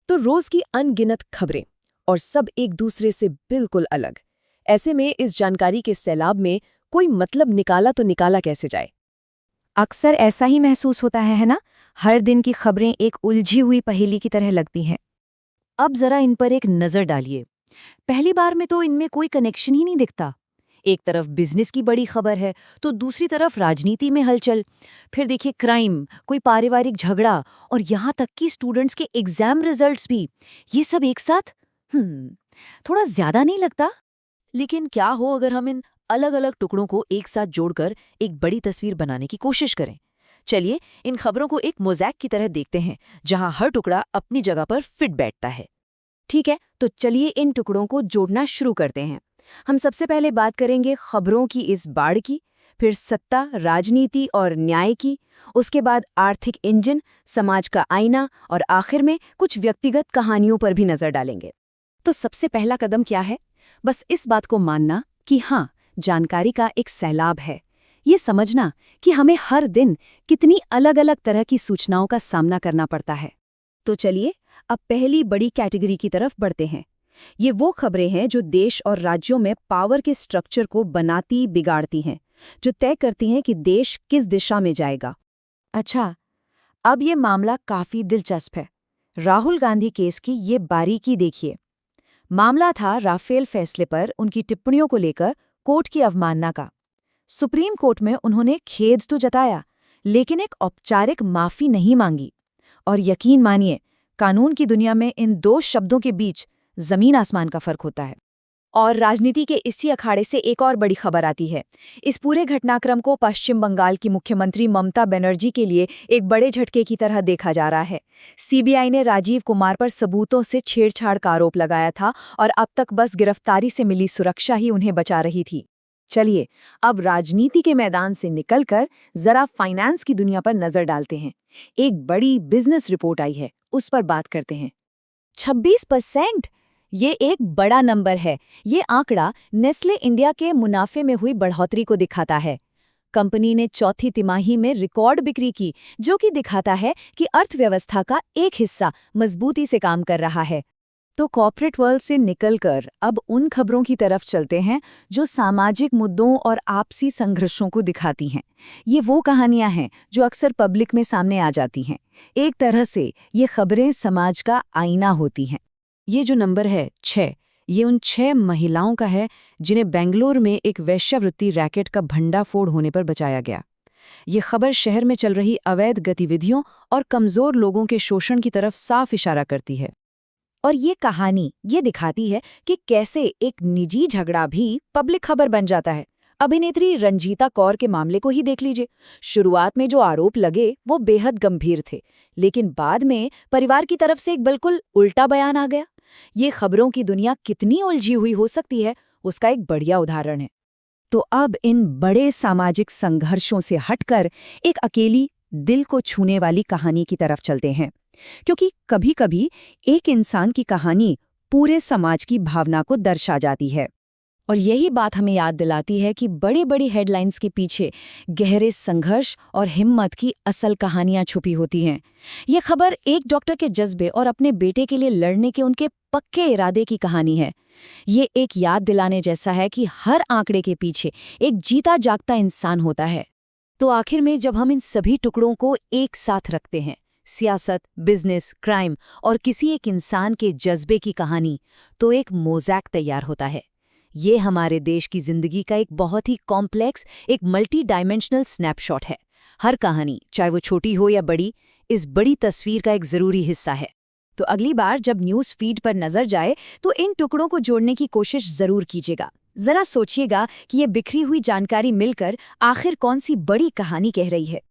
तो रोज की अनगिनत खबरें और सब एक दूसरे से बिल्कुल अलग। ऐसे में इस जानकारी के सैलाब में कोई मतलब निकाला तो निकाला कैसे जाए। अक्सर ऐसा ही महसूस होता है ना? हर दिन की खबरें एक उलझी हुई पहेली की तरह लगती हैं। अब जरा इन पर एक नजर डालिए। पहली बार में तो इनमें कोई कनेक्शन ही नहीं दिखता। एक तरफ बिजनेस की बड़ी खबर है तो दूसरी तरफ राजनीति में हलचल। फिर देखिए क्राइम, कोई पारिवारिक झगड़ा और यहाँ तक कि स्टूडेंट्स के एग्जाम रिजल्ट्स भी। ये सब एक साथ थोड़ा ज्यादा नहीं लगता? लेकिन क्या हो अगर हम इन अलग अलग टुकड़ों को एक साथ जोड़कर एक बड़ी तस्वीर बनाने की कोशिश करें। चलिए इन खबरों को एक मोज़ैक की तरह देखते हैं, जहां हर टुकड़ा अपनी जगह पर फिट बैठता है। ठीक है, तो चलिए इन टुकड़ों को जोड़ना शुरू करते हैं। हम सबसे पहले बात करेंगे खबरों की इस बाढ़ की, फिर सत्ता, राजनीति और न्याय की, उसके बाद आर्थिक इंजन, समाज का आईना और आखिर में कुछ व्यक्तिगत कहानियों पर भी नजर डालेंगे। तो सबसे पहला कदम क्या है? बस इस बात को मानना कि हाँ, जानकारी का एक सैलाब है। ये समझना कि हमें हर दिन कितनी अलग-अलग तरह की सूचनाओं का सामना करना पड़ता है। तो चलिए अब पहली बड़ी कैटेगरी की तरफ बढ़ते हैं। ये वो खबरें हैं जो देश और राज्यों में पावर के स्ट्रक्चर को बनाती बिगाड़ती हैं, जो तय करती हैं कि देश किस दिशा में जाएगा। अच्छा, अब ये मामला काफी दिलचस्प है। राहुल गांधी केस की ये बारीकी देखिए। मामला था राफेल फैसले पर उनकी टिप्पणियों को लेकर कोर्ट की अवमानना का। सुप्रीम कोर्ट में उन्होंने खेद तो जताया, लेकिन एक औपचारिक माफी नहीं मांगी। और यकीन मानिए, कानून की दुनिया में इन दो शब्दों के बीच जमीन आसमान का फर्क होता है। और राजनीति के इसी अखाड़े से एक और बड़ी खबर आती है। इस पूरे घटनाक्रम को पश्चिम बंगाल की मुख्यमंत्री ममता बनर्जी के लिए एक बड़े झटके की तरह देखा जा रहा है। सीबीआई ने राजीव कुमार पर सबूतों से छेड़छाड़ का आरोप लगाया था और अब तक बस गिरफ्तारी से मिली सुरक्षा ही उन्हें बचा रही थी। चलिए अब राजनीति के मैदान से निकलकर जरा फाइनेंस की दुनिया पर नजर डालते हैं। एक बड़ी बिजनेस रिपोर्ट आई है, उस पर बात करते हैं। 26%! ये एक बड़ा नंबर है। ये आंकड़ा नेस्ले इंडिया के मुनाफे में हुई बढ़ोतरी को दिखाता है। कंपनी ने चौथी तिमाही में रिकॉर्ड बिक्री की, जो कि दिखाता है कि अर्थव्यवस्था का एक हिस्सा मजबूती से काम कर रहा है। तो कॉर्पोरेट वर्ल्ड से निकलकर अब उन खबरों की तरफ चलते हैं जो सामाजिक मुद्दों और आपसी संघर्षों को दिखाती हैं। ये वो कहानियां हैं जो अक्सर पब्लिक में सामने आ जाती हैं। एक तरह से ये खबरें समाज का आईना होती हैं। ये जो नंबर है 6, ये उन 6 महिलाओं का है जिन्हें बेंगलोर में एक वेश्यावृत्ति रैकेट का भंडाफोड़ होने पर बचाया गया। ये खबर शहर में चल रही अवैध गतिविधियों और कमजोर लोगों के शोषण की तरफ साफ इशारा करती है। और ये कहानी ये दिखाती है कि कैसे एक निजी झगड़ा भी पब्लिक खबर बन जाता है। अभिनेत्री रंजीता कौर के मामले को ही देख लीजिए। शुरुआत में जो आरोप लगे वो बेहद गंभीर थे, लेकिन बाद में परिवार की तरफ से एक बिल्कुल उल्टा बयान आ गया। ये खबरों की दुनिया कितनी उलझी हुई हो सकती है, उसका एक बढ़िया उदाहरण है। तो अब इन बड़े सामाजिक संघर्षों से हटकर एक अकेली दिल को छूने वाली कहानी की तरफ चलते हैं, क्योंकि कभी-कभी एक इंसान की कहानी पूरे समाज की भावना को दर्शा जाती है। और यही बात हमें याद दिलाती है कि बड़ी-बड़ी हेडलाइंस के पीछे गहरे संघर्ष और हिम्मत की असल कहानियां छुपी होती हैं। ये खबर एक डॉक्टर के जज्बे और अपने बेटे के लिए लड़ने के उनके पक्के इरादे की कहानी है। ये एक याद दिलाने जैसा है कि हर आंकड़े के पीछे एक जीता जागता इंसान होता है। तो आखिर में जब हम इन सभी टुकड़ों को एक साथ रखते हैं, सियासत, बिजनेस, क्राइम और किसी एक इंसान के जज्बे की कहानी, तो एक मोज़ैक तैयार होता है। ये हमारे देश की जिंदगी का एक बहुत ही कॉम्प्लेक्स, एक मल्टी डायमेंशनल स्नैपशॉट है। हर कहानी, चाहे वो छोटी हो या बड़ी, इस बड़ी तस्वीर का एक जरूरी हिस्सा है। तो अगली बार जब न्यूज़ फीड पर नजर जाए तो इन टुकड़ों को जोड़ने की कोशिश जरूर कीजिएगा। जरा सोचिएगा कि ये बिखरी हुई जानकारी मिलकर आखिर कौन सी बड़ी कहानी कह रही है।